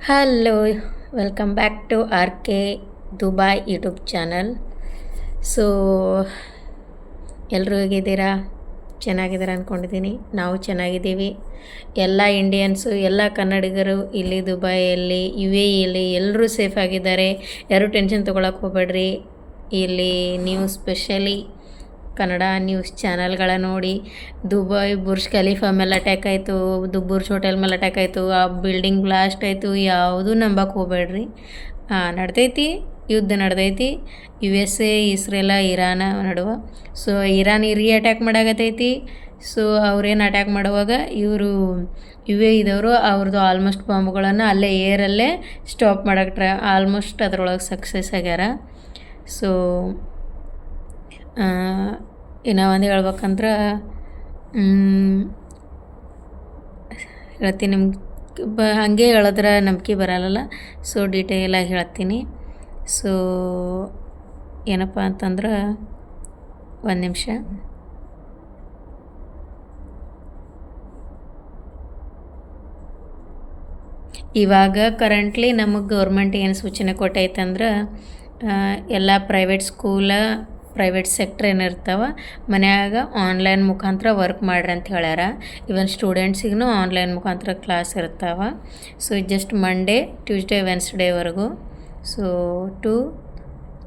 Hello, welcome back to R K Dubai YouTube channel. So ಎಲ್ಲರೂ ಹೇಗಿದ್ದೀರಾ? ಚೆನ್ನಾಗಿದ್ದೀರಾ ಅಂದ್ಕೊಂಡಿದ್ದೀನಿ. ನಾವು ಚೆನ್ನಾಗಿದ್ದೀವಿ. ಎಲ್ಲ ಇಂಡಿಯನ್ಸು, ಎಲ್ಲ ಕನ್ನಡಿಗರು ಇಲ್ಲಿ ದುಬೈಯಲ್ಲಿ, ಯು ಎ ಇಯಲ್ಲಿ ಎಲ್ಲರೂ ಸೇಫ್ ಆಗಿದ್ದಾರೆ. ಯಾರೂ ಟೆನ್ಷನ್ ತೊಗೊಳಕ್ಕೆ ಹೋಗ್ಬೇಡ್ರಿ. ಇಲ್ಲಿ ನೀವು ಸ್ಪೆಷಲಿ ಕನ್ನಡ ನ್ಯೂಸ್ ಚಾನಲ್ಗಳ ನೋಡಿ. ದುಬೈ ಬುರ್ಜ್ ಖಲೀಫಾ ಮೇಲೆ ಅಟ್ಯಾಕ್ ಆಯಿತು, ಬುರ್ಜ್ ಹೋಟೆಲ್ ಮೇಲೆ ಅಟ್ಯಾಕ್ ಆಯಿತು, ಆ ಬಿಲ್ಡಿಂಗ್ ಬ್ಲಾಸ್ಟ್ ಆಯಿತು, ಯಾವುದೂ ನಂಬಕ್ಕೆ ಹೋಗ್ಬೇಡ್ರಿ. ನಡ್ದೈತಿ, ಯುದ್ಧ ನಡ್ದೈತಿ ಯು ಎಸ್ ಎ, ಇಸ್ರೇಲ, ಇರಾನ ನಡುವೆ. ಸೊ ಇರಾನ್ ಅಟ್ಯಾಕ್ ಮಾಡಾಕತ್ತೈತಿ. ಸೊ ಅವ್ರೇನು ಅಟ್ಯಾಕ್ ಮಾಡುವಾಗ ಇವರು ಯು ಎ ಇದವರು ಅವ್ರದ್ದು ಆಲ್ಮೋಸ್ಟ್ ಬಾಂಬ್ಗಳನ್ನು ಅಲ್ಲೇ ಏರಲ್ಲೇ ಸ್ಟಾಪ್ ಮಾಡಕ್ಕೆ ಆಲ್ಮೋಸ್ಟ್ ಅದ್ರೊಳಗೆ ಸಕ್ಸಸ್ ಆಗ್ಯಾರ. ಸೊ ಇನ್ನೂ ಒಂದು ಹೇಳ್ಬೇಕಂದ್ರೆ ಹೇಳ್ತೀನಿ ನಿಮ್ಗೆ. ಹಾಗೆ ಹೇಳಿದ್ರೆ ನಂಬಿಕೆ ಬರಲ್ಲ. ಸೊ ಡೀಟೇಲಾಗಿ ಹೇಳ್ತೀನಿ. ಸೊ ಏನಪ್ಪ ಅಂತಂದ್ರೆ ಒಂದು ನಿಮಿಷ. ಇವಾಗ ಕರೆಂಟ್ಲಿ ನಮಗೆ ಗೌರ್ಮೆಂಟ್ ಏನು ಸೂಚನೆ ಕೊಟ್ಟೈತಂದ್ರೆ ಎಲ್ಲ ಪ್ರೈವೇಟ್ ಸೆಕ್ಟ್ರ್ ಏನಿರ್ತಾವೆ ಮನ್ಯಾಗ ಆನ್ಲೈನ್ ಮುಖಾಂತರ ವರ್ಕ್ ಮಾಡ್ರಿ ಅಂತ ಹೇಳ್ಯಾರ. ಇವನ್ ಸ್ಟೂಡೆಂಟ್ಸಿಗೂ ಆನ್ಲೈನ್ ಮುಖಾಂತರ ಕ್ಲಾಸ್ ಇರ್ತಾವೆ. ಸೊ ಜಸ್ಟ್ ಮಂಡೇ, ಟ್ಯೂಸ್ಡೇ, ವೆನ್ಸ್ಡೇವರೆಗೂ. ಸೊ 2,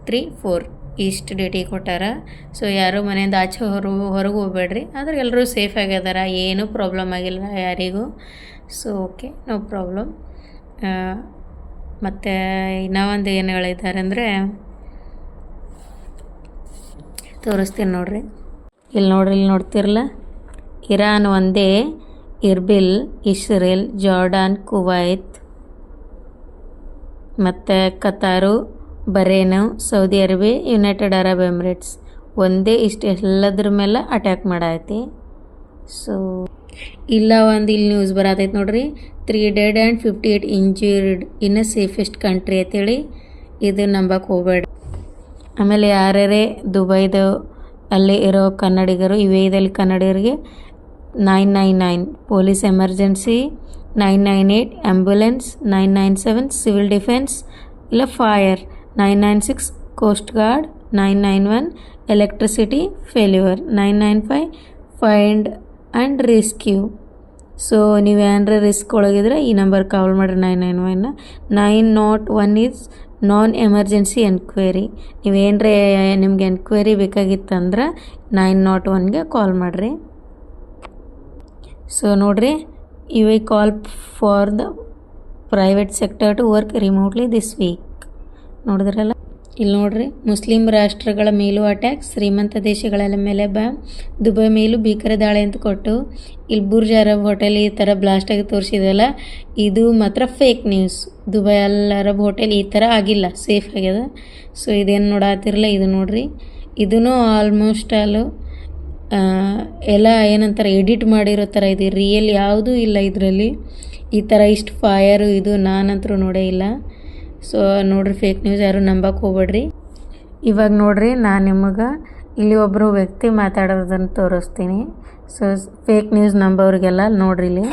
3, 4 ಇಷ್ಟು ಡೇಟಿಗೆ ಕೊಟ್ಟಾರ. ಸೊ ಯಾರೂ ಮನೆಯಿಂದ ಆಚೆ ಹೊರಗೆ ಹೋಗ್ಬೇಡ್ರಿ. ಆದರೆ ಎಲ್ಲರೂ ಸೇಫ್ ಆಗ್ಯದಾರ, ಏನೂ ಪ್ರಾಬ್ಲಮ್ ಆಗಿಲ್ಲ ಯಾರಿಗೂ. So okay, no problem. ಮತ್ತು ಇನ್ನೂ ಒಂದು ಏನು ಹೇಳಿದ್ದಾರೆ ಅಂದರೆ ತೋರಿಸ್ತೀನಿ ನೋಡ್ರಿ. ಇಲ್ಲಿ ನೋಡ್ತಿರಲ್ಲ, ಇರಾನ್ ಒಂದೇ, ಇರ್ಬಿಲ್, ಇಸ್ರೇಲ್, ಜಾರ್ಡಾನ್, ಕುವೈತ್ ಮತ್ತು Qatar, Bahrain, Saudi Arabia, United Arab Emirates ಒಂದೇ ಇಷ್ಟು ಎಲ್ಲದ್ರ ಮೇಲೆ ಅಟ್ಯಾಕ್ ಮಾಡೈತಿ. ಸೊ ಇಲ್ಲಿ ನ್ಯೂಸ್ ಬರತೈತೆ ನೋಡ್ರಿ, 3 dead and 58 injured in a safest country ಅಂತೇಳಿ. ಇದು ನಂಬಕ್ಕೆ ಹೋಗ್ಬೇಡ. ಆಮೇಲೆ ಯಾರ್ಯಾರೇ ದುಬೈದು ಅಲ್ಲಿ ಇರೋ ಕನ್ನಡಿಗರು, ಯು ಎ ಇದಲ್ಲಿ ಕನ್ನಡಿಗರಿಗೆ 999 police emergency, 998 ambulance, 997 civil defence ಇಲ್ಲ fire, 996 coast guard, 991 electricity failure, 995 find and rescue. So ನೀವು ಏನಾರ ರಿಸ್ಕ್ ಒಳಗಿದ್ರೆ ಈ ನಂಬರ್ ಕಾಲ್ ಮಾಡಿರಿ 991. 901 ಈಸ್ ನಾನ್ ಎಮರ್ಜೆನ್ಸಿ ಎನ್ಕ್ವೈರಿ. ನೀವೇನರೇ ನಿಮ್ಗೆ ಎನ್ಕ್ವೈರಿ ಬೇಕಾಗಿತ್ತಂದ್ರೆ 901ಗೆ ಕಾಲ್ ಮಾಡಿರಿ. ಸೊ ನೋಡಿರಿ, you will call for the private sector to work remotely this week. ನೋಡಿದ್ರಲ್ಲ, ಇಲ್ಲಿ ನೋಡ್ರಿ, ಮುಸ್ಲಿಂ ರಾಷ್ಟ್ರಗಳ ಮೇಲೂ ಅಟ್ಯಾಕ್, ಶ್ರೀಮಂತ ದೇಶಗಳ ಮೇಲೆ ಬ್ಯಾಮ್, ದುಬೈ ಮೇಲೂ ಭೀಕರ ದಾಳಿ ಅಂತ ಕೊಟ್ಟು ಇಲ್ಲಿ ಬುರ್ಜ್ ಅರಬ್ ಹೋಟೆಲ್ ಈ ಥರ ಬ್ಲಾಸ್ಟ್ ಆಗಿ ತೋರಿಸಿದಲ್ಲ, ಇದು ಮಾತ್ರ fake news. Dubai Arab hotel ಈ ಥರ ಆಗಿಲ್ಲ, ಸೇಫ್ ಆಗ್ಯದ. ಸೊ ಇದೇನು ನೋಡತ್ತಿರಲ್ಲ, ಇದು ನೋಡ್ರಿ, ಇದೂ ಆಲ್ಮೋಸ್ಟ್ ಎಲ್ಲ ಏನಂತಾರೆ ಎಡಿಟ್ ಮಾಡಿರೋ ಥರ ಇದೆ, ರಿಯಲ್ ಯಾವುದೂ ಇಲ್ಲ ಇದರಲ್ಲಿ. ಈ ಥರ ಇಷ್ಟು ಫೈರು ಇದು ನಾನಂತರೂ ನೋಡೇ ಇಲ್ಲ. ಸೊ ನೋಡ್ರಿ, ಫೇಕ್ ನ್ಯೂಸ್ ಯಾರು ನಂಬಕ್ಕೆ ಹೋಗ್ಬೇಡ್ರಿ. ಇವಾಗ ನೋಡ್ರಿ, ನಾನು ನಿಮಗೆ ಇಲ್ಲಿ ಒಬ್ಬರು ವ್ಯಕ್ತಿ ಮಾತಾಡೋದನ್ನು ತೋರಿಸ್ತೀನಿ. ಸೊ ಫೇಕ್ ನ್ಯೂಸ್ ನಂಬೋರಿಗೆಲ್ಲ ನೋಡ್ರಿ, ಇಲ್ಲಿ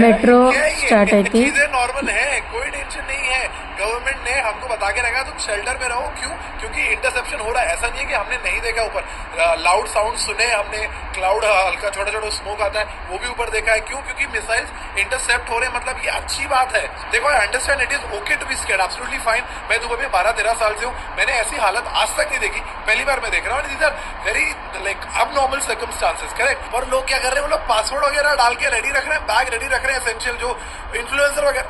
ಮೆಟ್ರೋ ಸ್ಟಾರ್ಟ್ ಐತಿ. गवर्नमेंट ने हमको बता के रखा तुम शेल्टर में रहो. क्यों? क्योंकि इंटरसेप्शन हो रहा है. ऐसा नहीं है कि हमने नहीं देखा ऊपर. लाउड साउंड सुने हमने, क्लाउड हल्का छोटा छोटा स्मोक आता है वो भी ऊपर देखा है. क्यों? क्योंकि मिसाइल्स इंटरसेप्ट हो रहे हैं. मतलब ये अच्छी बात है. देखो, I understand it is okay to be scared, absolutely fine. मैं दुबई में 12-13 साल से हूँ. मैंने ऐसी हालत आज तक नहीं देखी, पहली बार मैं देख रहा हूँ. दीज आर वेरी लाइक अब नॉर्मल सर्कमस्टांसेस, करेक्ट. और लोग क्या कर रहे हैं, वो लोग पासवर्ड वगैरह डाल के रेडी रख रहे हैं, बैग रेडी रख रहे हैं, एसेंशियल जो इन्फ्लुएंसर वगैरह.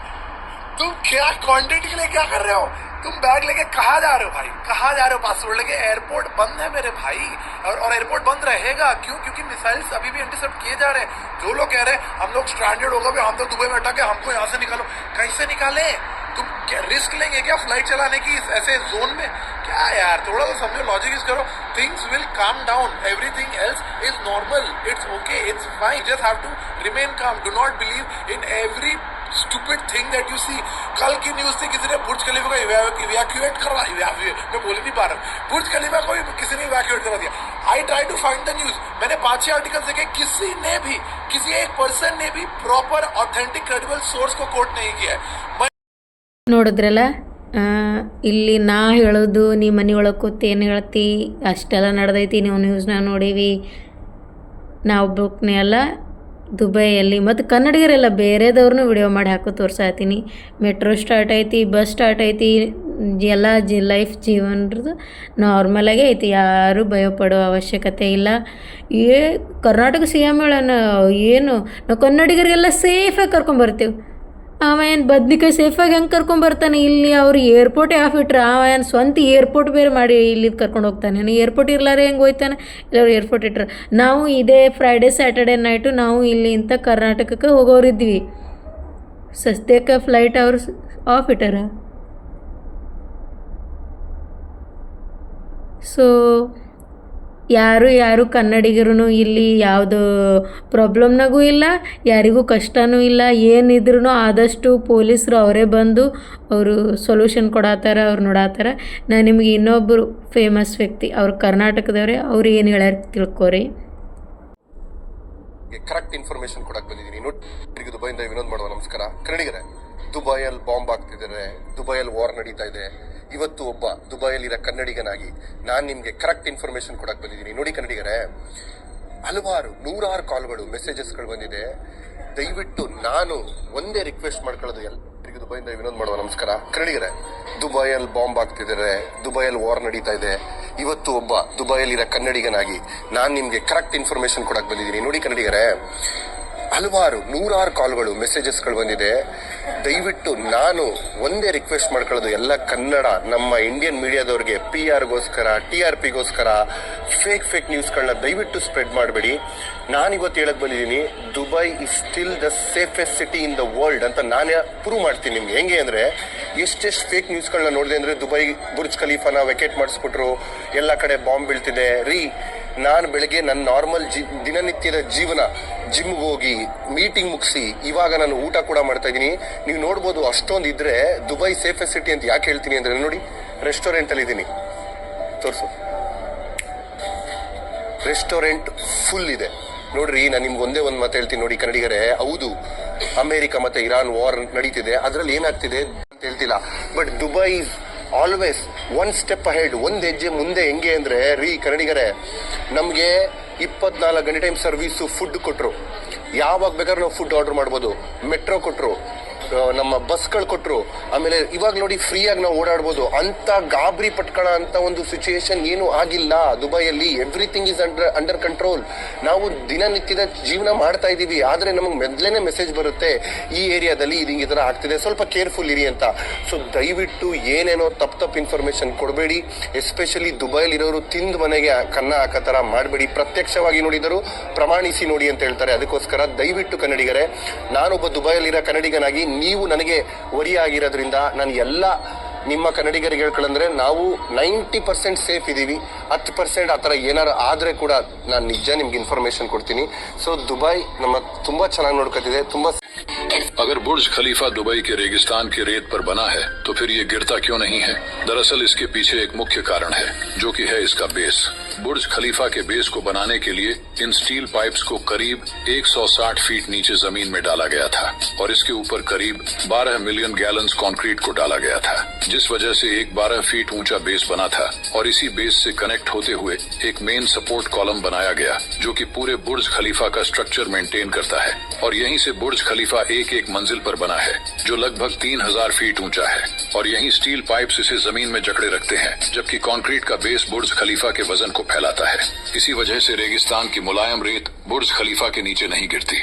तुम क्या कंटेंट के लिए क्या कर रहे हो? तुम बैग लेके कहाँ जा रहे हो भाई? कहाँ जा रहे हो पासवर्ड लेके? एयरपोर्ट बंद है मेरे भाई, और एयरपोर्ट बंद रहेगा. क्यों? क्योंकि मिसाइल्स अभी भी इंटरसेप्ट किए जा रहे हैं. जो लोग कह रहे हैं हम लोग स्ट्रैंडेड हो गए, हम तो दुबई में अटक है, हमको यहाँ से निकालो, कैसे निकाले? तुम क्या रिस्क लेंगे क्या फ्लाइट चलाने की ऐसे जोन में? क्या यार, थोड़ा तो समझो, लॉजिक यूज करो. Things will calm down, everything else is normal, it's okay, it's fine. Just have to remain calm. Do not believe in every stupid thing that you see. कल की न्यूज थी, किसी ने बुर्ज खलीफा को इवैक्यूएट करवा, मैं बोल नहीं पा रहा, बुर्ज खलीफा को किसी ने इवैक्यूएट करवा दिया. I try to find the news, मैंने 5-6 आर्टिकल देखे, किसी एक पर्सन ने भी प्रॉपर ऑथेंटिक क्रेडिबल सोर्स को कोट नहीं किया है। ನೋಡಿದ್ರಲ್ಲ, ಇಲ್ಲಿ ನಾ ಹೇಳೋದು ನೀ ಮನೆ ಒಳಗೆ ಕೂತು ಏನು ಹೇಳ್ತಿ, ಅಷ್ಟೆಲ್ಲ ನಡೆದೈತಿ, ನೀವು ನ್ಯೂಸ್ನಾಗ ನೋಡೀವಿ. ನಾವು ಬುಕ್ನೇ ಎಲ್ಲ ದುಬೈಯಲ್ಲಿ ಮತ್ತು ಕನ್ನಡಿಗರೆಲ್ಲ ಬೇರೆದವ್ರನ್ನೂ ವಿಡಿಯೋ ಮಾಡಿ ಹಾಕೋ ತೋರ್ಸಾತೀನಿ. ಮೆಟ್ರೋ ಸ್ಟಾರ್ಟ್ ಐತಿ, ಬಸ್ ಸ್ಟಾರ್ಟ್ ಐತಿ, ಎಲ್ಲ ಲೈಫ್ ಜೀವನದ್ದು ನಾರ್ಮಲಾಗೇ ಐತಿ, ಯಾರೂ ಭಯಪಡೋ ಅವಶ್ಯಕತೆ ಇಲ್ಲ. ಕರ್ನಾಟಕ ಸಿ ಎಮ್ ಹೇಳೋಣ, ಏನು ನಾವು ಕನ್ನಡಿಗರಿಗೆಲ್ಲ ಸೇಫಾಗಿ ಕರ್ಕೊಂಬರ್ತೀವಿ. ಅವ ಏನು ಬದ್ನಿಕಾಯಿ ಸೇಫಾಗಿ ಹೆಂಗೆ ಕರ್ಕೊಂಬರ್ತಾನೆ? ಇಲ್ಲಿ ಅವ್ರು ಏರ್ಪೋರ್ಟ್ ಆಫ್ ಇಟ್ರೆ ಅವ ಏನು ಸ್ವಂತ ಏರ್ಪೋರ್ಟ್ ಬೇರೆ ಮಾಡಿ ಇಲ್ಲಿ ಕರ್ಕೊಂಡು ಹೋಗ್ತಾನೆ. ಏರ್ಪೋರ್ಟ್ ಇರ್ಲಾರೆ ಹೆಂಗೆ ಹೋಯ್ತಾನೆ? ಎಲ್ಲರೂ ಏರ್ಪೋರ್ಟ್ ಇಟ್ರೆ. ನಾವು ಇದೇ ಫ್ರೈಡೇ ಸ್ಯಾಟರ್ಡೇ ನೈಟು ನಾವು ಇಲ್ಲಿಂದ ಕರ್ನಾಟಕಕ್ಕೆ ಹೋಗೋರಿದ್ವಿ. ಸದ್ಯಕ್ಕೆ ಫ್ಲೈಟ್ ಅವ್ರು ಆಫ್ ಇಟ್ಟಾರ. ಸೊ ಯಾರು ಕನ್ನಡಿಗರು ಇಲ್ಲಿ ಯಾವುದೋ ಪ್ರಾಬ್ಲಮ್ನಾಗೂ ಇಲ್ಲ, ಯಾರಿಗೂ ಕಷ್ಟನೂ ಇಲ್ಲ. ಏನಿದ್ರೂ ಆದಷ್ಟು ಪೊಲೀಸರು ಅವರೇ ಬಂದು ಅವರು ಸೊಲ್ಯೂಷನ್ ಕೊಡತ್ತಾರ, ಅವ್ರು ನೋಡತ್ತಾರ. ನಾನು ನಿಮಗೆ ಇನ್ನೊಬ್ಬರು ಫೇಮಸ್ ವ್ಯಕ್ತಿ, ಅವ್ರು ಕರ್ನಾಟಕದವರೇ, ಅವ್ರು ಏನು ಹೇಳ್ಯಾರ ತಿಳ್ಕೊರಿ. ಕರೆಕ್ಟ್ ಇನ್ಫಾರ್ಮೇಶನ್ ಕೊಡಕ್ಕೆ ಬಂದಿದ್ದೀನಿ. ನೋಡಿ, ದುಬೈಯಿಂದ ವಿನೋದ್ ಮಾಡುವ ನಮಸ್ಕಾರ. ಕನ್ನಡಿಗರೇ, ದುಬೈಯಲ್ಲಿ ಬಾಂಬ್ ಆಗ್ತಿದ್ದಾರೆ, ದುಬೈಯಲ್ಲಿ ವಾರ್ ನಡೀತಾ ಇದೆ. ಇವತ್ತು ಒಬ್ಬ ದುಬೈಯಲ್ಲಿರೋ ಕನ್ನಡಿಗನಾಗಿ ನಾನು ನಿಮ್ಗೆ ಕರೆಕ್ಟ್ ಇನ್ಫಾರ್ಮೇಶನ್ ಕೊಡಕ್ ಬಂದಿದ್ದೀನಿ. ನೋಡಿ ಕನ್ನಡಿಗರೇ, ನೂರಾರು ಕಾಲ್ಗಳು, ಮೆಸೇಜಸ್ಗಳು ಬಂದಿದೆ. ದಯವಿಟ್ಟು ನಾನು ಒಂದೇ ರಿಕ್ವೆಸ್ಟ್ ಮಾಡ್ಕೊಳ್ಳೋದು, ಎಲ್ಲರಿಗೂ ದುಬೈಯಿಂದ ವಿನೋದ್ ಮಾಡುವ ನಮಸ್ಕಾರ. ಕನ್ನಡಿಗರೇ, ದುಬೈಯಲ್ಲಿ ಬಾಂಬ್ ಆಗ್ತಿದ್ದಾರೆ, ದುಬೈಯಲ್ಲಿ ವಾರ್ ನಡೀತಾ ಇದೆ. ಇವತ್ತು ಒಬ್ಬ ದುಬೈಯಲ್ಲಿರೋ ಕನ್ನಡಿಗನಾಗಿ ನಾನು ನಿಮ್ಗೆ ಕರೆಕ್ಟ್ ಇನ್ಫಾರ್ಮೇಶನ್ ಕೊಡಕ್ ಬಂದಿದ್ದೀನಿ. ನೋಡಿ ಕನ್ನಡಿಗರೇ, ನೂರಾರು ಕಾಲ್ಗಳು, ಮೆಸೇಜಸ್ಗಳು ಬಂದಿದೆ. ದಯವಿಟ್ಟು ನಾನು ಒಂದೇ ರಿಕ್ವೆಸ್ಟ್ ಮಾಡ್ಕೊಳ್ಳೋದು, ಎಲ್ಲ ಕನ್ನಡ ನಮ್ಮ ಇಂಡಿಯನ್ ಮೀಡಿಯಾದವ್ರಿಗೆ PR-ಗೋಸ್ಕರ, TRP-ಗೋಸ್ಕರ ಫೇಕ್ ನ್ಯೂಸ್ಗಳನ್ನ ದಯವಿಟ್ಟು ಸ್ಪ್ರೆಡ್ ಮಾಡಬೇಡಿ. ನಾನಿವತ್ತು ಹೇಳಕ್ ಬಂದಿದ್ದೀನಿ, Dubai is still the safest city in the world ಅಂತ ನಾನೇ ಪ್ರೂವ್ ಮಾಡ್ತೀನಿ ನಿಮ್ಗೆ. ಹೆಂಗೆ ಅಂದ್ರೆ, ಎಷ್ಟೆಷ್ಟು ಫೇಕ್ ನ್ಯೂಸ್ಗಳನ್ನ ನೋಡಿದೆ ಅಂದ್ರೆ, ದುಬೈ ಬುರ್ಜ್ ಖಲೀಫಾನ ವೆಕೇಟ್ ಮಾಡಿಸ್ಬಿಟ್ರು, ಎಲ್ಲ ಕಡೆ ಬಾಂಬ್ ಬೀಳ್ತಿದೆ. ನಾನು ಬೆಳಗ್ಗೆ ನನ್ನ ನಾರ್ಮಲ್ ದಿನನಿತ್ಯದ ಜೀವನ, ಜಿಮ್ಗೆ ಹೋಗಿ ಮೀಟಿಂಗ್ ಮುಗಿಸಿ ಇವಾಗ ನಾನು ಊಟ ಕೂಡ ಮಾಡ್ತಾ ಇದ್ದೀನಿ. ನೀವು ನೋಡ್ಬೋದು, ಅಷ್ಟೊಂದು ಇದ್ರೆ ದುಬೈ ಸೇಫೆಸ್ಟ್ ಸಿಟಿ ಅಂತ ಯಾಕೆ ಹೇಳ್ತೀನಿ ಅಂದ್ರೆ, ನೋಡಿ ರೆಸ್ಟೋರೆಂಟ್ ಅಲ್ಲಿ ಇದ್ದೀನಿ, ತೋರ್ಸು, ರೆಸ್ಟೋರೆಂಟ್ ಫುಲ್ ಇದೆ. ನೋಡ್ರಿ, ನಾನು ನಿಮ್ಗೆ ಒಂದೇ ಒಂದು ಮಾತು ಹೇಳ್ತೀನಿ. ನೋಡಿ ಕನ್ನಡಿಗರೇ, ಹೌದು ಅಮೆರಿಕ ಮತ್ತೆ ಇರಾನ್ ವಾರ್ ನಡೀತಿದೆ, ಅದ್ರಲ್ಲಿ ಏನಾಗ್ತಿದೆ ಅಂತ ಹೇಳ್ತಿಲ್ಲ. But Dubai is always one step ahead, ಒಂದ್ ಹೆಜ್ಜೆ ಮುಂದೆ. ಹೆಂಗೆ ಅಂದ್ರೆ ಕನ್ನಡಿಗರೇ, ನಮ್ಗೆ 24 ಗಂಟೆ ಟೈಮ್ ಸರ್ವಿಸು, ಫುಡ್ ಕೊಟ್ರು, ಯಾವಾಗ ಬೇಕಾದ್ರೂ ನಾವು ಫುಡ್ ಆರ್ಡರ್ ಮಾಡ್ಬೋದು. ಮೆಟ್ರೋ ಕೊಟ್ರು, ನಮ್ಮ ಬಸ್ಗಳು ಕೊಟ್ರು, ಆಮೇಲೆ ಇವಾಗ ನೋಡಿ ಫ್ರೀಯಾಗಿ ನಾವು ಓಡಾಡ್ಬೋದು. ಅಂತ ಗಾಬರಿ ಪಟ್ಕೊಳ್ಳೋ ಅಂತ ಒಂದು ಸಿಚುಯೇಷನ್ ಏನು ಆಗಿಲ್ಲ ದುಬೈಯಲ್ಲಿ. Everything is under control. ನಾವು ದಿನನಿತ್ಯದ ಜೀವನ ಮಾಡ್ತಾ ಇದೀವಿ, ಆದ್ರೆ ನಮಗೆ ಮೊದಲೇನೆ ಮೆಸೇಜ್ ಬರುತ್ತೆ, ಈ ಏರಿಯಾದಲ್ಲಿ ಇದು ಈ ತರ ಆಗ್ತಿದೆ, ಸ್ವಲ್ಪ ಕೇರ್ಫುಲ್ ಇರಿ ಅಂತ. ಸೊ ದಯವಿಟ್ಟು ಏನೇನೋ ತಪ್ಪು ಇನ್ಫಾರ್ಮೇಶನ್ ಕೊಡಬೇಡಿ. ಎಸ್ಪೆಷಲಿ ದುಬೈಲಿ ಇರೋರು ತಿಂದು ಮನೆಗೆ ಕನ್ನ ಹಾಕೋ ತರ ಮಾಡಬೇಡಿ. ಪ್ರತ್ಯಕ್ಷವಾಗಿ ನೋಡಿದರು ಪ್ರಮಾಣಿಸಿ ನೋಡಿ ಅಂತ ಹೇಳ್ತಾರೆ. ಅದಕ್ಕೋಸ್ಕರ ದಯವಿಟ್ಟು ಕನ್ನಡಿಗರೇ, ನಾನೊಬ್ಬ ದುಬೈಯಲ್ಲಿರೋ ಕನ್ನಡಿಗನಾಗಿ ನೀವು ನನಗೆ ವರಿ ಆಗಿರೋದ್ರಿಂದ ನಾನು ಎಲ್ಲ ನಿಮ್ಮ ಕನ್ನಡಿಗರಿಗೆ ಹೇಳ್ಕೊಳ್ಳಂದ್ರೆ, ನಾವು 90% ಸೇಫ್ ಇದೀವಿ. 10% ಆ ಥರ ಏನಾರು ಆದ್ರೆ ಕೂಡ ನಾನು ನಿಜ ನಿಮ್ಗೆ ಇನ್ಫಾರ್ಮೇಶನ್ ಕೊಡ್ತೀನಿ. ಸೊ ದುಬೈ ನಮ್ಮ ತುಂಬಾ ಚೆನ್ನಾಗಿ ನೋಡ್ಕೊತಿದೆ, ತುಂಬಾ. अगर बुर्ज खलीफा दुबई के रेगिस्तान के रेत पर बना है तो फिर ये गिरता क्यों नहीं है? दरअसल इसके पीछे एक मुख्य कारण है, जो कि है इसका बेस। बुर्ज खलीफा के बेस को बनाने के लिए इन स्टील पाइप्स को करीब 160 फीट नीचे जमीन में डाला गया था और इसके ऊपर करीब 12 मिलियन गैलन्स कंक्रीट को डाला गया था, जिस वजह से एक 12 फीट ऊंचा बेस बना था। और इसी बेस से कनेक्ट होते हुए एक मेन सपोर्ट कॉलम बनाया गया, जो कि पूरे बुर्ज खलीफा का स्ट्रक्चर मेंटेन करता है। और यहीं से बुर्ज खलीफा एक मंजिल पर बना है, जो लगभग 3000 फीट ऊंचा है। और यहीं स्टील पाइप्स इसे जमीन में जकड़े रखते हैं, जबकि कंक्रीट का बेस बुर्ज खलीफा के वजन को फैलाता है। इसी वजह से रेगिस्तान की मुलायम रेत बुर्ज खलीफा के नीचे नहीं गिरती।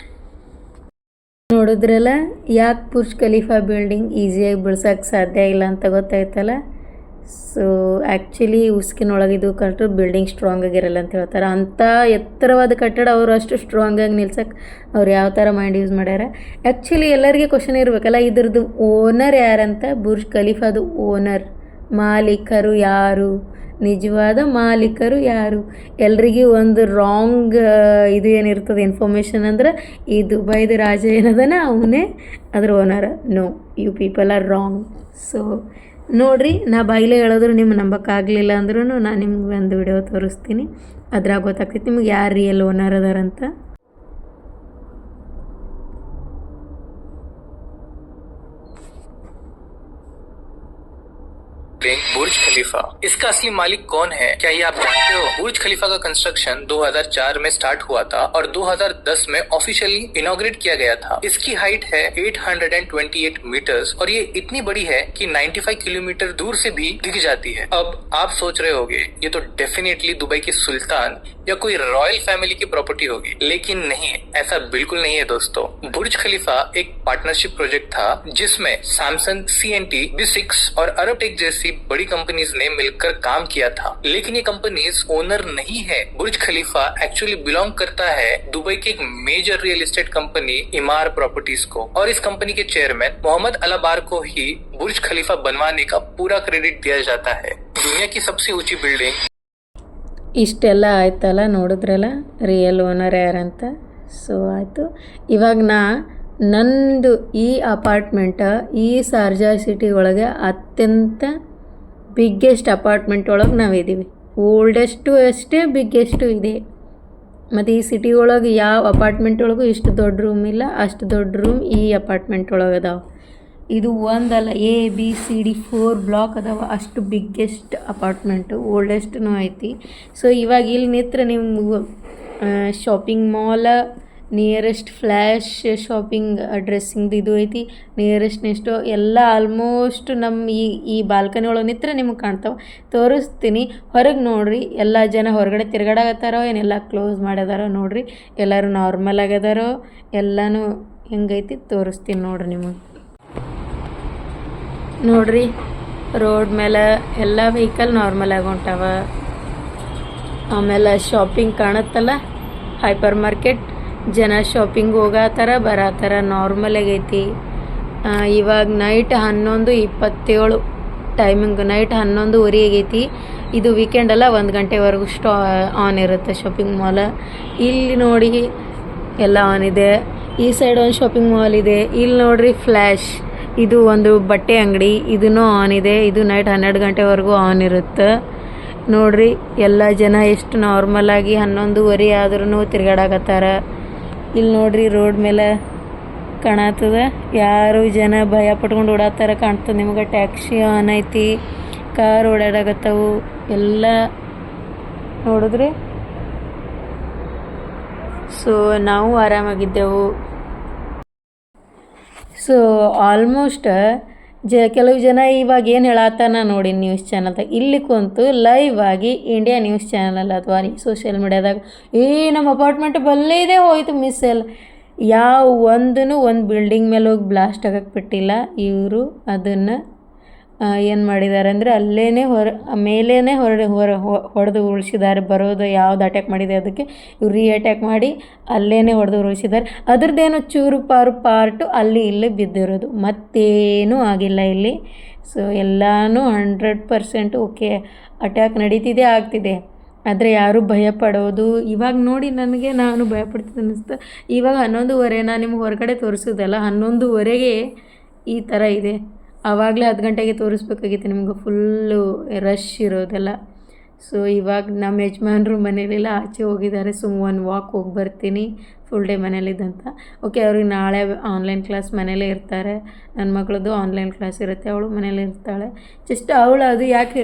ನೋಡಿದ್ರಲ್ಲ, ಯಾಕೆ ಬುರ್ಜ್ ಖಲೀಫಾ ಬಿಲ್ಡಿಂಗ್ ಈಸಿಯಾಗಿ ಬಿಳ್ಸೋಕ್ಕೆ ಸಾಧ್ಯ ಇಲ್ಲ ಅಂತ ಗೊತ್ತಾಯ್ತಲ್ಲ. ಸೊ ಆ್ಯಕ್ಚುಲಿ ಉಸ್ಕಿನೊಳಗಿದು ಕಟ್ಟಡ ಬಿಲ್ಡಿಂಗ್ ಸ್ಟ್ರಾಂಗ್ ಆಗಿರಲ್ಲ ಅಂತ ಹೇಳ್ತಾರೆ. ಅಂಥ ಎತ್ತರವಾದ ಕಟ್ಟಡ ಅವರು ಅಷ್ಟು ಸ್ಟ್ರಾಂಗಾಗಿ ನಿಲ್ಸಕ್ಕೆ ಅವ್ರು ಯಾವ ಥರ ಮೈಂಡ್ ಯೂಸ್ ಮಾಡ್ಯಾರ. ಆ್ಯಕ್ಚುಲಿ ಎಲ್ಲರಿಗೆ ಕ್ವಶನ್ ಇರಬೇಕಲ್ಲ, ಇದ್ರದ್ದು ಓನರ್ ಯಾರಂತ. ಬುರ್ಜ್ ಖಲೀಫಾದು ಓನರ್, ಮಾಲೀಕರು ಯಾರು, ನಿಜವಾದ ಮಾಲೀಕರು ಯಾರು? ಎಲ್ರಿಗೂ ಒಂದು ರಾಂಗ್ ಇದು ಏನಿರ್ತದೆ ಇನ್ಫಾರ್ಮೇಷನ್ ಅಂದ್ರೆ, ಈ ದುಬೈದು ರಾಜ ಏನದನ ಅವನೇ ಅದ್ರ owner. No, you people are wrong. So ನೋಡಿರಿ, ನಾ ಬಾಯಿಲೆ ಹೇಳಿದ್ರು ನಿಮ್ಗೆ ನಂಬಕ್ಕಾಗಲಿಲ್ಲ ಅಂದ್ರೂ ನಾನು ನಿಮ್ಗೆ ಒಂದು ವಿಡಿಯೋ ತೋರಿಸ್ತೀನಿ. ಅದ್ರಾಗ ಗೊತ್ತಾಗ್ತೈತಿ ನಿಮ್ಗೆ ಯಾರು ರಿಯಲ್ ಓನರ್ ಅದಾರಂತ. बुर्ज खलीफा, इसका असली मालिक कौन है क्या ये आप जानते हो? बुर्ज खलीफा का कंस्ट्रक्शन 2004 में स्टार्ट हुआ था और 2010 में ऑफिशियली इनॉग्रेट किया गया था। इसकी हाइट है 828 मीटर्स और ये इतनी बड़ी है कि 95 किलोमीटर दूर से भी दिख जाती है। अब आप सोच रहे होंगे ये तो डेफिनेटली दुबई के सुल्तान या कोई रॉयल फैमिली की प्रॉपर्टी होगी, लेकिन नहीं, ऐसा बिल्कुल नहीं है दोस्तों। बुर्ज खलीफा एक पार्टनरशिप प्रोजेक्ट था जिसमें सैमसंग, CNT, B6 और अरब टेक जैसी बड़ी कंपनीज ने मिलकर काम किया था, लेकिन ये कंपनीज ओनर नहीं है। बुर्ज खलीफा एक्चुअली बिलोंग करता है दुबई के एक major real estate company Emaar properties को, और इस कंपनी के चेयरमैन मोहम्मद अलाबार को ही बुर्ज खलीफा बनवाने का पूरा क्रेडिट दिया जाता है। दुनिया की सबसे ऊंची बिल्डिंग। ಇಷ್ಟೆಲ್ಲ ಆಯ್ತಲ್ಲ, ನೋಡಿದ್ರಲ್ಲ ರಿಯಲ್ ಓನರ್ ಯಾರಂತ. ಸೊ ಆಯಿತು, ಇವಾಗ ನಂದು ಈ ಅಪಾರ್ಟ್ಮೆಂಟ ಈ ಶಾರ್ಜಾ ಸಿಟಿ ಒಳಗೆ ಅತ್ಯಂತ ಬಿಗ್ಗೆಸ್ಟ್ ಅಪಾರ್ಟ್ಮೆಂಟ್ ಒಳಗೆ ನಾವಿದ್ದೀವಿ. ಓಲ್ಡೆಸ್ಟು ಅಷ್ಟೇ ಬಿಗ್ಗೆಸ್ಟು ಇದೆ. ಮತ್ತು ಈ ಸಿಟಿ ಒಳಗೆ ಯಾವ ಅಪಾರ್ಟ್ಮೆಂಟ್ ಒಳಗೂ ಇಷ್ಟು ದೊಡ್ಡ ರೂಮ್ ಇಲ್ಲ, ಅಷ್ಟು ದೊಡ್ಡ ರೂಮ್ ಈ ಅಪಾರ್ಟ್ಮೆಂಟ್ ಒಳಗೆ ಅದಾವೆ. ಇದು ಒಂದಲ್ಲ, ABCD 4 ಬ್ಲಾಕ್ ಅದಾವ, ಅಷ್ಟು ಬಿಗ್ಗೆಸ್ಟ್ ಅಪಾರ್ಟ್ಮೆಂಟು, ಓಲ್ಡೆಸ್ಟೂ ಐತಿ. ಸೊ ಇವಾಗ ಇಲ್ಲಿ ನಿಂತ್ರೆ ನಿಮ್ಗೆ ಶಾಪಿಂಗ್ ಮಾಲ, ನಿಯರೆಸ್ಟ್ ಫ್ಲ್ಯಾಶ್ ಶಾಪಿಂಗ್ ಡ್ರೆಸ್ಸಿಂಗ್ದು ಇದು ಐತಿ, ನಿಯರೆಸ್ಟ್ ನೆಕ್ಸ್ಟು ಎಲ್ಲ ಆಲ್ಮೋಸ್ಟ್ ನಮ್ಮ ಈ ಬಾಲ್ಕನಿ ಒಳಗೆ ನಿಂತ್ರೆ ನಿಮಗೆ ಕಾಣ್ತಾವೆ. ತೋರಿಸ್ತೀನಿ. ಹೊರಗೆ ನೋಡಿರಿ, ಎಲ್ಲ ಜನ ಹೊರಗಡೆ ತಿರ್ಗಾಡಕತ್ತಾರೋ ಏನೆಲ್ಲ ಕ್ಲೋಸ್ ಮಾಡ್ಯದಾರೋ ನೋಡಿರಿ, ಎಲ್ಲರೂ ನಾರ್ಮಲ್ ಆಗ್ಯದಾರೋ ಎಲ್ಲನೂ ಹೆಂಗೈತಿ ತೋರಿಸ್ತೀನಿ ನೋಡಿರಿ ನಿಮಗೆ. ನೋಡ್ರಿ, ರೋಡ್ ಮೇಲೆ ಎಲ್ಲ ವೆಹಿಕಲ್ ನಾರ್ಮಲ್ ಆಗಿ ಹೊಂಟಾವ. ಆಮೇಲೆ ಶಾಪಿಂಗ್ ಕಾಣುತ್ತಲ್ಲ, ಹೈಪರ್ ಮಾರ್ಕೆಟ್, ಜನ ಶಾಪಿಂಗ್ ಹೋಗತ್ತಾರ ಬರತ್ತಾರ, ನಾರ್ಮಲ್ ಆಗೈತಿ. ಇವಾಗ ನೈಟ್ 11:27 ಟೈಮಿಂಗ್, ನೈಟ್ 11:30 ಆಗೈತಿ. ಇದು ವೀಕೆಂಡ್ ಅಲ್ಲ, 1 ಗಂಟೆವರೆಗೂ ಆನ್ ಇರುತ್ತೆ ಶಾಪಿಂಗ್ ಮಾಲ್. ಇಲ್ಲಿ ನೋಡಿ ಎಲ್ಲ ಆನ್ ಇದೆ. ಈ ಸೈಡ್ ಒಂದು ಶಾಪಿಂಗ್ ಮಾಲ್ ಇದೆ. ಇಲ್ಲಿ ನೋಡ್ರಿ ಫ್ಲ್ಯಾಶ್, ಇದು ಒಂದು ಬಟ್ಟೆ ಅಂಗಡಿ, ಇದೂ ಆನ್ ಇದೆ. ಇದು ನೈಟ್ 12 ಗಂಟೆವರೆಗೂ ಆನ್ ಇರುತ್ತೆ. ನೋಡ್ರಿ ಎಲ್ಲ ಜನ ಎಷ್ಟು ನಾರ್ಮಲಾಗಿ 11:30 ಆದ್ರೂ ತಿರ್ಗಾಡಕತ್ತಾರ. ಇಲ್ಲಿ ನೋಡ್ರಿ ರೋಡ್ ಮೇಲೆ ಕಾಣತ್ತದ, ಯಾರು ಜನ ಭಯ ಪಟ್ಕೊಂಡು ಓಡಾಡ್ತಾರ ಕಾಣ್ತದೆ ನಿಮಗೆ. ಟ್ಯಾಕ್ಸಿ ಆನ್ ಐತಿ, ಕಾರ್ ಓಡಾಡಕತ್ತವು ಎಲ್ಲ ನೋಡಿದ್ರಿ. ಸೊ ನಾವು ಆರಾಮಾಗಿದ್ದೆವು. ಸೊ ಆಲ್ಮೋಸ್ಟ್ ಕೆಲವು ಜನ ಇವಾಗ ಏನು ಹೇಳತ್ತಾನ ನೋಡಿ ನ್ಯೂಸ್ ಚಾನಲ್ದಾಗ, ಇಲ್ಲಿ ಕುಂತು ಲೈವ್ ಆಗಿ ಇಂಡಿಯಾ ನ್ಯೂಸ್ ಚಾನಲ್ ಅಥವಾ ಸೋಷಿಯಲ್ ಮೀಡ್ಯಾದಾಗ ನಮ್ಮ ಅಪಾರ್ಟ್ಮೆಂಟ್ ಬಲ್ಲೇ ಇದೆ, ಹೋಯ್ತು ಮಿಸ್ ಎಲ್ಲ. ಯಾವ ಒಂದು ಬಿಲ್ಡಿಂಗ್ ಮೇಲೆ ಹೋಗಿ ಬ್ಲಾಸ್ಟ್ ಆಗಕ್ಕೆ ಬಿಟ್ಟಿಲ್ಲ. ಇವರು ಅದನ್ನು ಏನು ಮಾಡಿದ್ದಾರೆ ಅಂದರೆ ಅಲ್ಲೇ ಮೇಲೇ ಹೊಡೆದು ಉಳಿಸಿದ್ದಾರೆ. ಬರೋದು ಯಾವ್ದು ಅಟ್ಯಾಕ್ ಮಾಡಿದೆ ಅದಕ್ಕೆ ಇವ್ರು ಅಟ್ಯಾಕ್ ಮಾಡಿ ಅಲ್ಲೇ ಹೊಡೆದು ಉಳಿಸಿದ್ದಾರೆ. ಅದ್ರದ್ದೇನೋ ಚೂರು ಪಾರ್ಟು ಅಲ್ಲಿ ಇಲ್ಲಿ ಬಿದ್ದಿರೋದು, ಮತ್ತೇನೂ ಆಗಿಲ್ಲ ಇಲ್ಲಿ. ಸೊ ಎಲ್ಲನೂ 100% ಓಕೆ. ಅಟ್ಯಾಕ್ ನಡೀತಿದೆ, ಆಗ್ತಿದೆ, ಆದರೆ ಯಾರೂ ಭಯ ಪಡೋದು ಇವಾಗ ನೋಡಿ ನಾನು ಭಯಪಡ್ತಿದ್ದೆ ಅನ್ನಿಸ್ತು. ಇವಾಗ 11:30 ನಾನು ನಿಮ್ಗೆ ಹೊರಗಡೆ ತೋರಿಸೋದಲ್ಲ, 11:30ಗೆ ಈ ಥರ ಇದೆ. ಆವಾಗಲೇ 10 ಗಂಟೆಗೆ ತೋರಿಸ್ಬೇಕಾಗಿತ್ತು ನಿಮ್ಗೆ, ಫುಲ್ಲು ರಶ್ ಇರೋದೆಲ್ಲ. ಸೊ ಇವಾಗ ನಮ್ಮ ಯಜಮಾನ್ರು ಮನೇಲಿಲ್ಲ, ಆಚೆ ಹೋಗಿದ್ದಾರೆ. ಒಂದು ವಾಕ್ ಹೋಗಿ ಬರ್ತೀನಿ, ಫುಲ್ ಡೇ ಮನೇಲಿದ್ದಂತ. ಓಕೆ, ಅವ್ರಿಗೆ ನಾಳೆ ಆನ್ಲೈನ್ ಕ್ಲಾಸ್ ಮನೇಲೇ ಇರ್ತಾರೆ. ನನ್ನ ಮಗಳದ್ದು ಆನ್ಲೈನ್ ಕ್ಲಾಸ್ ಇರುತ್ತೆ, ಅವಳು ಮನೇಲಿ ಇರ್ತಾಳೆ. ಜಸ್ಟ್ ಅವಳು ಅದು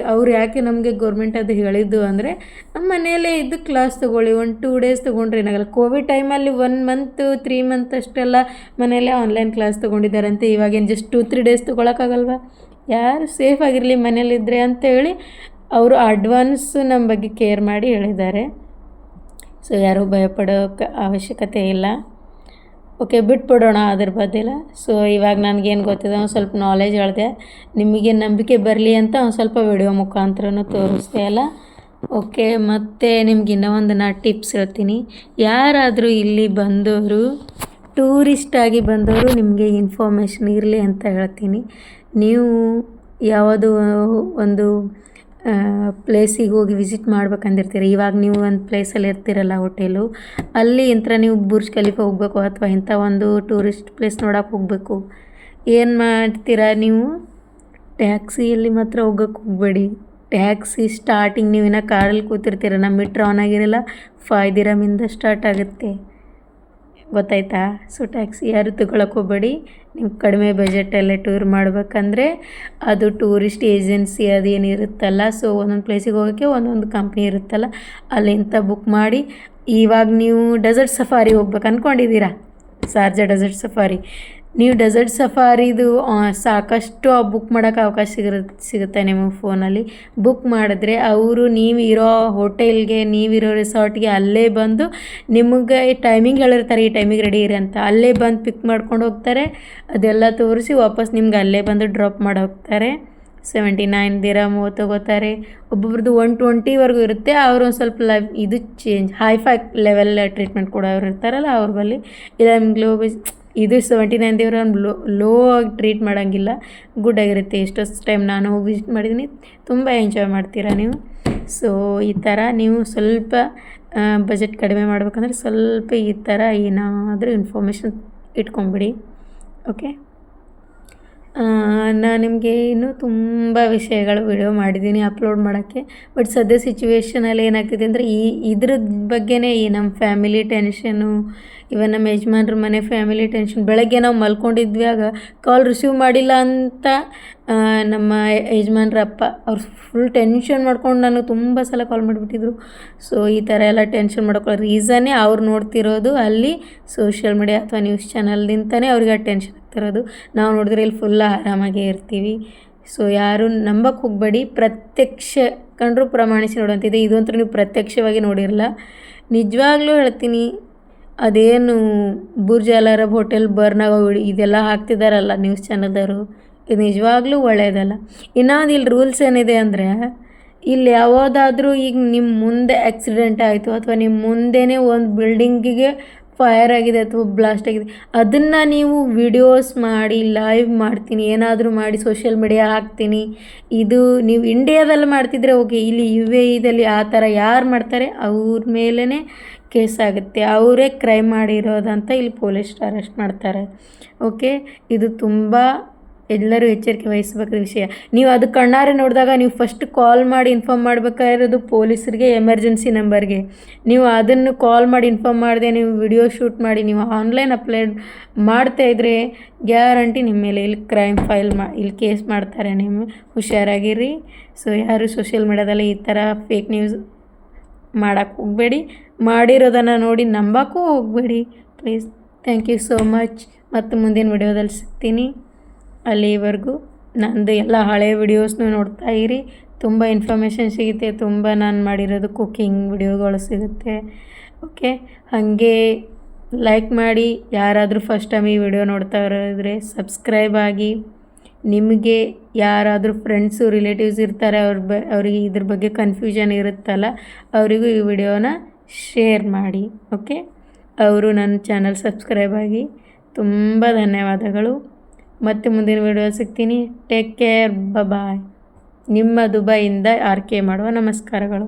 ಯಾಕೆ ನಮಗೆ ಗೌರ್ಮೆಂಟ್ ಅದು ಹೇಳಿದ್ದು ಅಂದರೆ, ನಮ್ಮ ಮನೆಯಲ್ಲೇ ಇದ್ದು ಕ್ಲಾಸ್ ತೊಗೊಳ್ಳಿ, 1-2 ಡೇಸ್ ತೊಗೊಂಡ್ರೆ ಏನಾಗಲ್ಲ. ಕೋವಿಡ್ ಟೈಮಲ್ಲಿ 1 ಮಂತ್ 3 ಮಂತ್ ಅಷ್ಟೆಲ್ಲ ಮನೆಯಲ್ಲೇ ಆನ್ಲೈನ್ ಕ್ಲಾಸ್ ತೊಗೊಂಡಿದ್ದಾರಂತೆ. ಇವಾಗೇನು ಜಸ್ಟ್ 2-3 ಡೇಸ್ ತೊಗೊಳಕ್ಕಾಗಲ್ವ? ಯಾರು ಸೇಫ್ ಆಗಿರಲಿ ಮನೇಲಿದ್ದರೆ ಅಂತೇಳಿ ಅವರು ಅಡ್ವಾನ್ಸ್ ನಮ್ಮ ಬಗ್ಗೆ ಕೇರ್ ಮಾಡಿ ಹೇಳಿದ್ದಾರೆ. ಸೊ ಯಾರೂ ಭಯಪಡೋಕ್ಕೆ ಅವಶ್ಯಕತೆ ಇಲ್ಲ. ಓಕೆ, ಬಿಟ್ಬಿಡೋಣ ಅದ್ರ ಬದಲು. ಸೊ ಇವಾಗ ನನಗೇನು ಗೊತ್ತಿದೆ ಒಂದು ಸ್ವಲ್ಪ ನಾಲೆಜ್ ಹೇಳಿದೆ, ನಿಮಗೆ ನಂಬಿಕೆ ಬರಲಿ ಅಂತ ಒಂದು ಸ್ವಲ್ಪ ವಿಡಿಯೋ ಮುಖಾಂತರನೂ ತೋರಿಸ್ದೆ ಅಲ್ಲ. ಓಕೆ, ಮತ್ತು ನಿಮ್ಗೆ ಇನ್ನೂ ಒಂದು ಟಿಪ್ಸ್ ಹೇಳ್ತೀನಿ. ಯಾರಾದರೂ ಇಲ್ಲಿ ಬಂದವರು, ಟೂರಿಸ್ಟಾಗಿ ಬಂದವರು, ನಿಮಗೆ ಇನ್ಫಾರ್ಮೇಷನ್ ಇರಲಿ ಅಂತ ಹೇಳ್ತೀನಿ. ನೀವು ಯಾವುದೋ ಒಂದು ಪ್ಲೇಸಿಗೆ ಹೋಗಿ ವಿಸಿಟ್ ಮಾಡ್ಬೇಕಂದಿರ್ತೀರಿ. ಇವಾಗ ನೀವು ಒಂದು ಪ್ಲೇಸಲ್ಲಿ ಇರ್ತೀರಲ್ಲ, ಹೋಟೆಲು, ಅಲ್ಲಿ ನೀವು ಬುರ್ಜ್ ಖಲೀಫಾ ಹೋಗಬೇಕು ಅಥವಾ ಇಂಥ ಒಂದು ಟೂರಿಸ್ಟ್ ಪ್ಲೇಸ್ ನೋಡೋಕೆ ಹೋಗಬೇಕು. ಏನು ಮಾಡ್ತೀರಾ ನೀವು? ಟ್ಯಾಕ್ಸಿಯಲ್ಲಿ ಮಾತ್ರ ಹೋಗೋಕ್ಕೆ ಹೋಗಬೇಡಿ. ಟ್ಯಾಕ್ಸಿ ಸ್ಟಾರ್ಟಿಂಗ್ ನೀವು ಇನ್ನೂ ಕಾರಲ್ಲಿ ಕೂತಿರ್ತೀರ, ನಮ್ಮ ಮೀಟ್ರ್ ಆನ್ ಆಗಿರಲ್ಲ, 5 ದಿರಮಿಂದ ಸ್ಟಾರ್ಟ್ ಆಗುತ್ತೆ, ಗೊತ್ತಾಯ್ತಾ? ಸೊ ಟ್ಯಾಕ್ಸಿ ಯಾರು ತಗೊಳಕ್ಕೆ ಹೋಗಬೇಡಿ. ನೀವು ಕಡಿಮೆ ಬಜೆಟಲ್ಲೇ ಟೂರ್ ಮಾಡಬೇಕಂದ್ರೆ ಅದು ಟೂರಿಸ್ಟ್ ಏಜೆನ್ಸಿ ಅದೇನಿರುತ್ತಲ್ಲ, ಸೊ ಒಂದೊಂದು ಪ್ಲೇಸಿಗೆ ಹೋಗೋಕ್ಕೆ ಒಂದೊಂದು ಕಂಪ್ನಿ ಇರುತ್ತಲ್ಲ, ಅಲ್ಲಿಂದ ಬುಕ್ ಮಾಡಿ. ಇವಾಗ ನೀವು ಡೆಸರ್ಟ್ ಸಫಾರಿ ಹೋಗ್ಬೇಕು ಅಂದ್ಕೊಂಡಿದ್ದೀರಾ, ಶಾರ್ಜಾ ಡೆಸರ್ಟ್ ಸಫಾರಿ. ನೀವು ಡೆಸರ್ಟ್ ಸಫಾರಿದು ಸಾಕಷ್ಟು ಬುಕ್ ಮಾಡೋಕ್ಕೆ ಅವಕಾಶ ಸಿಗುತ್ತೆ ನಿಮ್ಮ ಫೋನಲ್ಲಿ. ಬುಕ್ ಮಾಡಿದ್ರೆ ಅವರು ನೀವಿರೋ ಹೋಟೆಲ್ಗೆ, ನೀವಿರೋ ರೆಸಾರ್ಟ್ಗೆ ಅಲ್ಲೇ ಬಂದು ನಿಮಗೆ ಟೈಮಿಂಗ್ ಹೇಳಿರ್ತಾರೆ, ಈ ಟೈಮಿಗೆ ರೆಡಿ ಇರಿ ಅಂತ. ಅಲ್ಲೇ ಬಂದು ಪಿಕ್ ಮಾಡ್ಕೊಂಡು ಹೋಗ್ತಾರೆ, ಅದೆಲ್ಲ ತೋರಿಸಿ ವಾಪಸ್ ನಿಮ್ಗೆ ಅಲ್ಲೇ ಬಂದು ಡ್ರಾಪ್ ಮಾಡಿ ಹೋಗ್ತಾರೆ. 79 ದಿರಮ್ ತೊಗೋತಾರೆ. ಒಬ್ಬೊಬ್ರದ್ದು 120ವರೆಗೂ ಇರುತ್ತೆ. ಅವರು ಒಂದು ಸ್ವಲ್ಪ ಇದು ಚೇಂಜ್ ಹೈಫೈ ಲೆವೆಲ್ ಟ್ರೀಟ್ಮೆಂಟ್ ಕೊಡೋರು ಇರ್ತಾರಲ್ಲ ಅವ್ರ ಬಳಿ. ಇಲ್ಲ ನಿಮ್ಗೆ ಇದು 79 ದಿರಮ್ ಲೋ ಆಗಿ ಟ್ರೀಟ್ ಮಾಡೋಂಗಿಲ್ಲ, ಗುಡ್ ಆಗಿರುತ್ತೆ. ಎಷ್ಟೊತ್ತು ಟೈಮ್ ನಾನು ಹೋಗಿ ವಿಸಿಟ್ ಮಾಡಿದ್ದೀನಿ, ತುಂಬ ಎಂಜಾಯ್ ಮಾಡ್ತೀರಾ ನೀವು. ಸೊ ಈ ಥರ ನೀವು ಸ್ವಲ್ಪ ಬಜೆಟ್ ಕಡಿಮೆ ಮಾಡ್ಬೇಕಂದ್ರೆ ಸ್ವಲ್ಪ ಈ ಥರ ಏನಾದರೂ ಇನ್ಫಾರ್ಮೇಷನ್ ಇಟ್ಕೊಂಬಿಡಿ. ಓಕೆ, ನಾನು ನಿಮಗೆ ಇನ್ನೂ ತುಂಬ ವಿಷಯಗಳು ವಿಡಿಯೋ ಮಾಡಿದ್ದೀನಿ ಅಪ್ಲೋಡ್ ಮಾಡೋಕ್ಕೆ. ಬಟ್ ಸದ್ಯ ಸಿಚುವೇಷನಲ್ಲಿ ಏನಾಗ್ತಿದೆ ಅಂದರೆ ಇದ್ರ ಬಗ್ಗೆನೇ ನಮ್ಮ ಫ್ಯಾಮಿಲಿ ಟೆನ್ಷನು, ಇವನ್ ನಮ್ಮ ಯಜಮಾನ್ರ ಮನೆ ಫ್ಯಾಮಿಲಿ ಟೆನ್ಷನ್. ಬೆಳಗ್ಗೆ ನಾವು ಮಲ್ಕೊಂಡಿದ್ವಿ, ಆಗ ಕಾಲ್ ರಿಸೀವ್ ಮಾಡಿಲ್ಲ ಅಂತ ನಮ್ಮ ಯಜಮಾನ್ರ ಅಪ್ಪ ಅವ್ರು ಫುಲ್ ಟೆನ್ಷನ್ ಮಾಡ್ಕೊಂಡು ನನಗೆ ತುಂಬ ಸಲ ಕಾಲ್ ಮಾಡಿಬಿಟ್ಟಿದ್ರು. ಸೊ ಈ ಥರ ಎಲ್ಲ ಟೆನ್ಷನ್ ಮಾಡ್ಕೊಳ್ಳೋ ರೀಸನ್ನೇ ಅವ್ರು ನೋಡ್ತಿರೋದು ಅಲ್ಲಿ ಸೋಷಿಯಲ್ ಮೀಡಿಯಾ ಅಥವಾ ನ್ಯೂಸ್ ಚಾನಲ್ದಿಂದನೇ ಅವ್ರಿಗೆ ಆ ಟೆನ್ಷನ್ ಆಗ್ತಿರೋದು. ನಾವು ನೋಡಿದ್ರೆ ಇಲ್ಲಿ ಫುಲ್ಲ ಆರಾಮಾಗೇ ಇರ್ತೀವಿ. ಸೊ ಯಾರು ನಂಬಕ್ಕೆ ಹೋಗಬೇಡಿ, ಪ್ರತ್ಯಕ್ಷ ಕಂಡ್ರೂ ಪ್ರಮಾಣಿಸಿ ನೋಡುವಂತಿದೆ. ಇದಂತೂ ನೀವು ಪ್ರತ್ಯಕ್ಷವಾಗಿ ನೋಡಿರಲ್ಲ. ನಿಜವಾಗ್ಲೂ ಹೇಳ್ತೀನಿ, ಅದೇನು ಬುರ್ಜ್ ಅಲ್ ಅರಬ್ ಹೋಟೆಲ್ ಬರ್ನಾಗ ಇದೆಲ್ಲ ಹಾಕ್ತಿದ್ದಾರಲ್ಲ ನ್ಯೂಸ್ ಚಾನಲ್ದವರು, ಇದು ನಿಜವಾಗ್ಲೂ ಒಳ್ಳೆಯದಲ್ಲ. ಇನ್ನೊಂದು ಇಲ್ಲಿ ರೂಲ್ಸ್ ಏನಿದೆ ಅಂದರೆ, ಇಲ್ಲಿ ಯಾವುದಾದ್ರೂ ಈಗ ನಿಮ್ಮ ಮುಂದೆ ಆಕ್ಸಿಡೆಂಟ್ ಆಯಿತು ಅಥವಾ ನಿಮ್ಮ ಮುಂದೆನೇ ಒಂದು ಬಿಲ್ಡಿಂಗಿಗೆ ಫೈರ್ ಆಗಿದೆ ಅಥವಾ ಬ್ಲಾಸ್ಟ್ ಆಗಿದೆ, ಅದನ್ನು ನೀವು ವಿಡಿಯೋಸ್ ಮಾಡಿ ಲೈವ್ ಮಾಡ್ತೀನಿ, ಏನಾದರೂ ಮಾಡಿ ಸೋಷಿಯಲ್ ಮೀಡಿಯಾ ಹಾಕ್ತೀನಿ, ಇದು ನೀವು ಇಂಡಿಯಾದಲ್ಲಿ ಮಾಡ್ತಿದ್ರೆ ಓಕೆ. ಇಲ್ಲಿ UAEದಲ್ಲಿ ಆ ಥರ ಯಾರು ಮಾಡ್ತಾರೆ ಅವ್ರ ಮೇಲೇ ಕೇಸ್ ಆಗುತ್ತೆ, ಅವರೇ ಕ್ರೈಮ್ ಮಾಡಿರೋದಂತ ಇಲ್ಲಿ ಪೊಲೀಸ್ ಅರೆಸ್ಟ್ ಮಾಡ್ತಾರೆ. ಓಕೆ, ಇದು ತುಂಬ ಎಲ್ಲರೂ ಎಚ್ಚರಿಕೆ ವಹಿಸಬೇಕಾದ ವಿಷಯ. ನೀವು ಅದು ಕಣ್ಣಾರೆ ನೋಡಿದಾಗ ನೀವು ಫಸ್ಟ್ ಕಾಲ್ ಮಾಡಿ ಇನ್ಫಾರ್ಮ್ ಮಾಡಬೇಕಾಗಿರೋದು ಪೊಲೀಸರಿಗೆ, ಎಮರ್ಜೆನ್ಸಿ ನಂಬರ್ಗೆ. ನೀವು ಅದನ್ನು ಕಾಲ್ ಮಾಡಿ ಇನ್ಫಾರ್ಮ್ ಮಾಡಿದೆ ನೀವು ವಿಡಿಯೋ ಶೂಟ್ ಮಾಡಿ ನೀವು ಆನ್ಲೈನ್ ಅಪ್ಲೋಡ್ ಮಾಡ್ತಾಯಿದ್ರೆ ಗ್ಯಾರಂಟಿ ನಿಮ್ಮ ಮೇಲೆ ಇಲ್ಲಿ ಕ್ರೈಮ್ ಫೈಲ್ ಇಲ್ಲಿ ಕೇಸ್ ಮಾಡ್ತಾರೆ. ನೀವು ಹುಷಾರಾಗಿರಿ. ಸೊ ಯಾರು ಸೋಷಿಯಲ್ ಮೀಡ್ಯಾದಲ್ಲಿ ಈ ಥರ ಫೇಕ್ ನ್ಯೂಸ್ ಮಾಡೋಕ್ಕೆ ಹೋಗಬೇಡಿ, ಮಾಡಿರೋದನ್ನು ನೋಡಿ ನಂಬಕ್ಕೂ ಹೋಗಬೇಡಿ please. Thank you so much. ಮತ್ತು ಮುಂದಿನ ವಿಡಿಯೋದಲ್ಲಿ ಸಿಗ್ತೀನಿ. ಅಲ್ಲಿವರೆಗೂ ನಂದು ಎಲ್ಲ ಹಳೆ ವಿಡಿಯೋಸ್ನೂ ನೋಡ್ತಾ ಇರಿ, ತುಂಬ ಇನ್ಫಾರ್ಮೇಷನ್ ಸಿಗುತ್ತೆ, ತುಂಬ ನಾನು ಮಾಡಿರೋದು ಕುಕ್ಕಿಂಗ್ ವಿಡಿಯೋಗಳು ಸಿಗುತ್ತೆ. ಓಕೆ, ಹಾಗೆ ಲೈಕ್ ಮಾಡಿ. ಯಾರಾದರೂ ಫಸ್ಟ್ ಟೈಮ್ ಈ ವಿಡಿಯೋ ನೋಡ್ತಾ ಇರೋದ್ರೆ ಸಬ್ಸ್ಕ್ರೈಬ್ ಆಗಿ. ನಿಮಗೆ ಯಾರಾದರೂ ಫ್ರೆಂಡ್ಸು ರಿಲೇಟಿವ್ಸ್ ಇರ್ತಾರೆ, ಅವ್ರಿಗೆ ಇದ್ರ ಬಗ್ಗೆ ಕನ್ಫ್ಯೂಷನ್ ಇರುತ್ತಲ್ಲ, ಅವರಿಗೂ ಈ ವಿಡಿಯೋನ ಶೇರ್ ಮಾಡಿ. ಓಕೆ, ಅವರು ನನ್ನ ಚಾನಲ್ ಸಬ್ಸ್ಕ್ರೈಬ್ ಆಗಿ. ತುಂಬ ಧನ್ಯವಾದಗಳು. ಮತ್ತೆ ಮುಂದಿನ ವಿಡಿಯೋ ಸಿಗ್ತೀನಿ. ಟೇಕ್ ಕೇರ್, ಬಾಯ್. ನಿಮ್ಮ ದುಬೈಯಿಂದ RK ಮಾಡುವ ನಮಸ್ಕಾರಗಳು.